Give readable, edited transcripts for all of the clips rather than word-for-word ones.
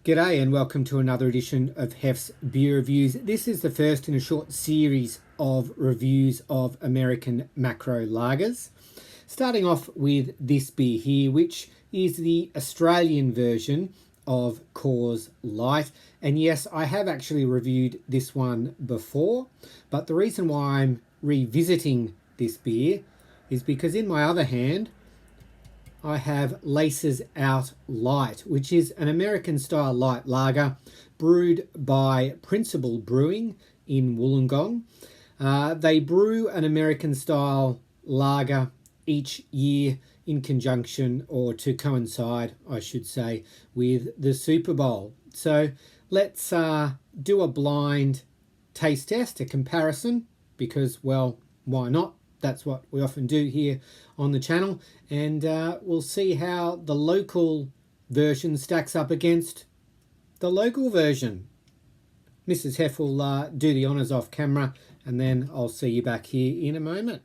G'day and welcome to another edition of Hef's Beer Reviews. This is the first in a short series of reviews of American macro lagers. Starting off with this beer here, which is the Australian version of Coors Light. And yes, I have actually reviewed this one before, but the reason why I'm revisiting this beer is because in my other hand, I have Laces Out Lite, which is an American-style light lager brewed by Principle Brewing in Wollongong. They brew an American-style lager each year in conjunction, or to coincide, I should say, with the Super Bowl. So let's do a blind taste test, a comparison, because, well, why not? That's what we often do here on the channel, and we'll see how the local version stacks up against the local version. Mrs. Hef will do the honours off camera, and then I'll see you back here in a moment.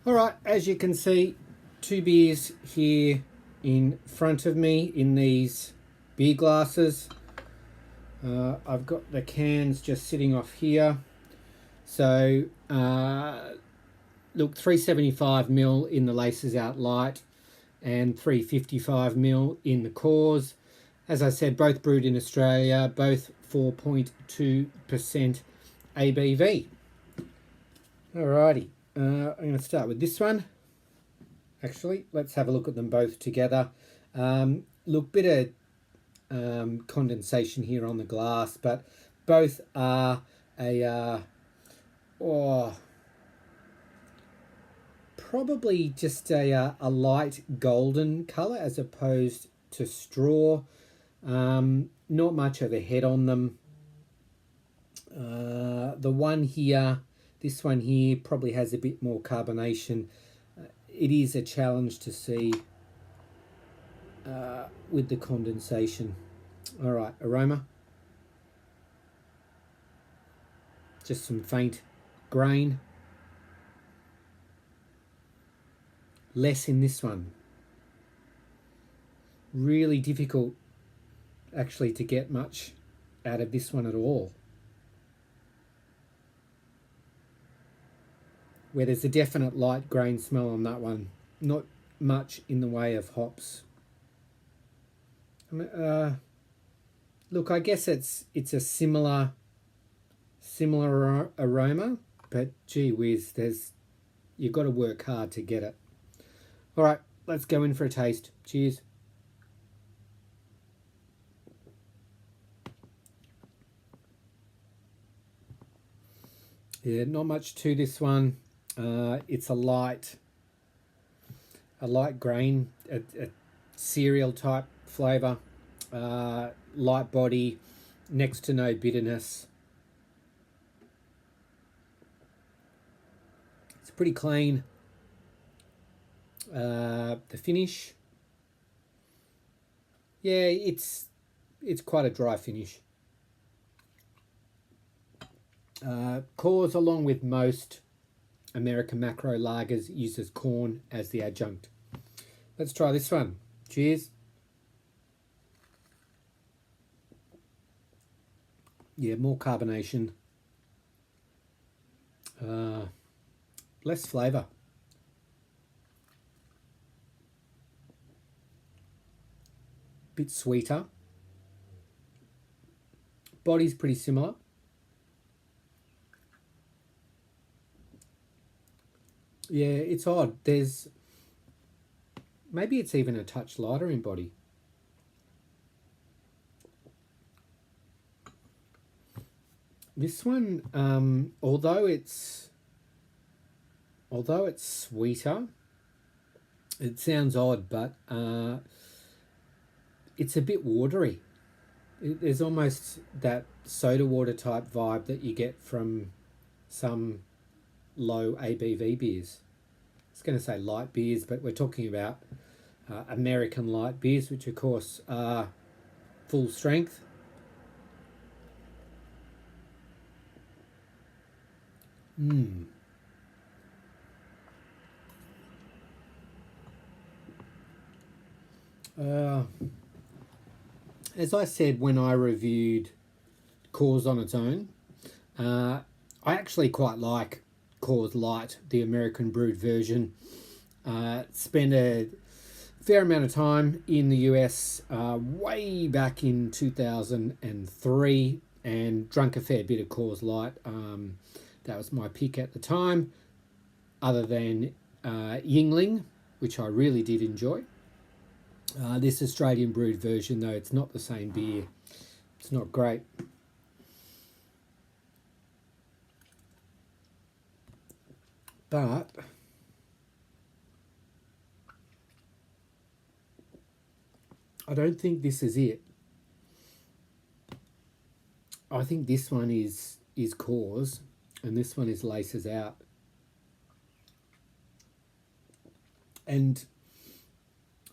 All right, as you can see, two beers here in front of me in these beer glasses. I've got the cans just sitting off here. So look, 375ml in the Laces Out Lite and 355ml in the Coors. As I said, both brewed in Australia, both 4.2% ABV. Alrighty, I'm going to start with this one. Actually, let's have a look at them both together. Look, bit of condensation here on the glass, but both are probably just a light golden colour as opposed to straw. Not much of a head on them. The one here, this one here, probably has a bit more carbonation. It is a challenge to see with the condensation. All right, aroma. Just some faint grain. Less in this one. Really difficult actually to get much out of this one at all. Where there's a definite light grain smell on that one. Not much in the way of hops. Look, I guess it's a similar aroma, but gee whiz, you've got to work hard to get it. All right, let's go in for a taste. Cheers. Yeah, not much to this one. It's a light grain, a cereal type flavour, light body, next to no bitterness. It's pretty clean. The finish, yeah, it's quite a dry finish. Coors, along with most American macro lagers, uses corn as the adjunct. Let's try this one. Cheers. Yeah, more carbonation, less flavour. Bit sweeter. Body's pretty similar. Yeah, it's odd. Maybe it's even a touch lighter in body. This one, although it's sweeter, it sounds odd, but it's a bit watery. There's almost that soda water type vibe that you get from some low ABV beers. I was going to say light beers, but we're talking about American light beers, which of course are full strength. As I said when I reviewed Coors on its own, I actually quite like Coors Light, the American brewed version. Spent a fair amount of time in the US way back in 2003 and drunk a fair bit of Coors Light. That was my pick at the time, other than Yingling, which I really did enjoy. This Australian brewed version, though, it's not the same beer. It's not great. But I don't think this is it. I think this one is Coors, and this one is Laces Out. And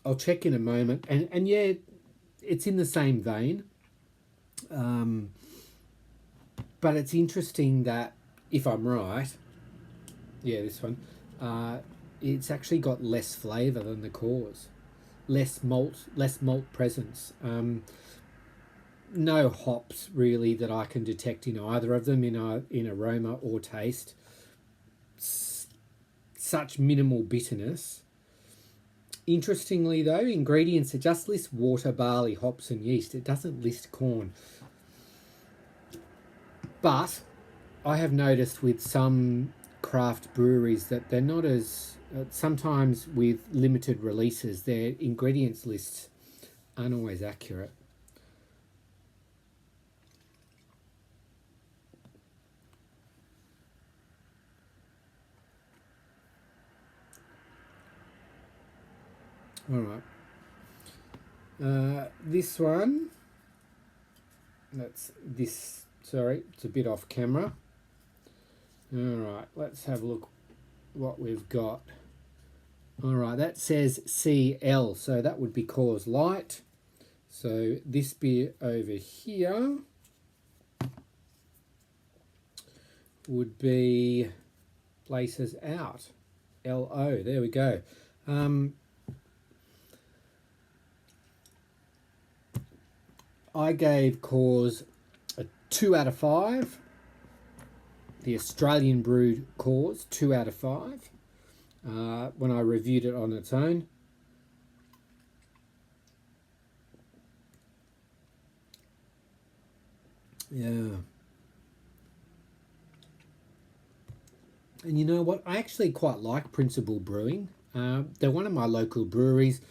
I'll check in a moment. And yeah, it's in the same vein. But it's interesting that, if I'm right, yeah, this one, it's actually got less flavour than the Coors. Less malt presence. No hops really that I can detect in either of them in aroma or taste. Such minimal bitterness. Interestingly though, ingredients, it just lists water, barley, hops and yeast. It doesn't list corn. But I have noticed with some craft breweries that they're not as, sometimes with limited releases, their ingredients lists aren't always accurate. All right. This one, sorry, it's a bit off camera. All right, let's have a look what we've got. All right, that says CL, so that would be Coors Light. So this beer over here would be Laces Out, LO. There we go. I gave Coors a 2 out of 5. The Australian brewed Coors, 2 out of 5. When I reviewed it on its own. Yeah. And you know what? I actually quite like Principle Brewing. They're one of my local breweries.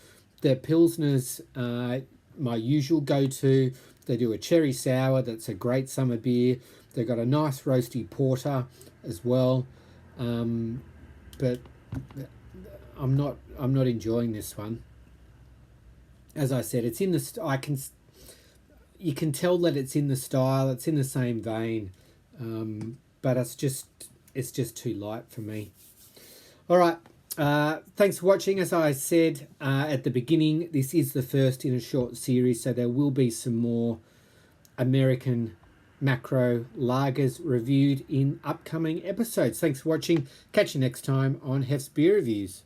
Their Pilsners, my usual go-to. They do a cherry sour that's a great summer beer. They've got a nice roasty porter as well. But I'm not enjoying this one. As I said, it's in the you can tell that it's in the style, it's in the same vein. But it's just too light for me. All right. Thanks for watching. As I said at the beginning, this is the first in a short series, so there will be some more American macro lagers reviewed in upcoming episodes. Thanks for watching. Catch you next time on Hef's Beer Reviews.